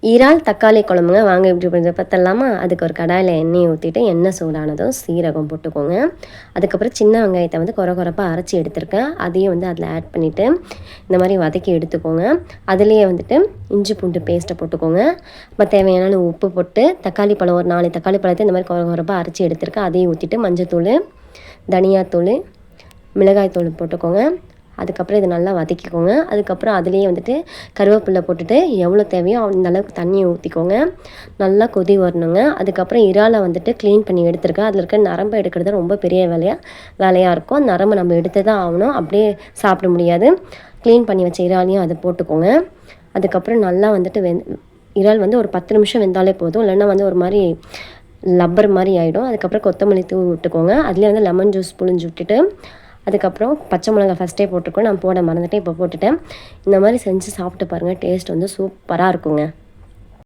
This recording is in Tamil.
இறால் தக்காளி குழம்புங்க. வாங்க எப்படி பண்ணுறது பார்த்தலாமா? அதுக்கு ஒரு கடாயில் எண்ணெய் ஊற்றிட்டு எண்ணெய் சூடானதும் சீரகம் போட்டுக்கோங்க. அதுக்கப்புறம் சின்ன வெங்காயத்தை வந்து கொரப்பாக அரைச்சி எடுத்துருக்கேன். அதையும் வந்து அதில் ஆட் பண்ணிவிட்டு இந்த மாதிரி வதக்கி எடுத்துக்கோங்க. அதுலேயே வந்துட்டு இஞ்சி பூண்டு பேஸ்ட்டை போட்டுக்கோங்க. தேவையான உப்பு போட்டு தக்காளி பழம் ஒரு 4 தக்காளி பழத்தை இந்த மாதிரி கொரப்பாக அரைச்சி எடுத்துருக்கேன். அதையும் ஊற்றிட்டு மஞ்சத்தூள், தனியாத்தூள், மிளகாய்த்தூள் போட்டுக்கோங்க. அதுக்கப்புறம் இதை நல்லா வதக்கிக்கோங்க. அதுக்கப்புறம் அதுலேயே வந்துட்டு கருவேப்பிலை போட்டுட்டு எவ்வளோ தேவையோ அந்த அளவுக்கு தண்ணியை ஊற்றிக்கோங்க. நல்லா கொதி வரணுங்க. அதுக்கப்புறம் இறாலை வந்துட்டு க்ளீன் பண்ணி எடுத்துருக்கேன். அதில் இருக்க நரம்பை எடுக்கிறது ரொம்ப பெரிய வேலையாக இருக்கும். அந்த நரம்பை நம்ம எடுத்து தான் ஆகணும். அப்படியே சாப்பிட முடியாது. க்ளீன் பண்ணி வச்ச இறாலையும் அதை போட்டுக்கோங்க. அதுக்கப்புறம் நல்லா வந்துட்டு இறால் வந்து ஒரு 10 நிமிஷம் வெந்தாலே போதும். இல்லைன்னா வந்து ஒரு மாதிரி லப்பர் மாதிரி ஆகிடும். அதுக்கப்புறம் கொத்தமல்லி தூவி விட்டுக்கோங்க. அதுலேயே வந்து லெமன் ஜூஸ் புழிஞ்சு விட்டுட்டு அதுக்கப்புறம் பச்சை மிளகாய் ஃபஸ்ட்டே போட்டிருக்கோம். நான் போட மறந்துட்டேன், இப்போ போட்டுட்டேன். இந்த மாதிரி செஞ்சு சாப்பிட்டு பாருங்கள். டேஸ்ட் வந்து சூப்பராக இருக்குங்க.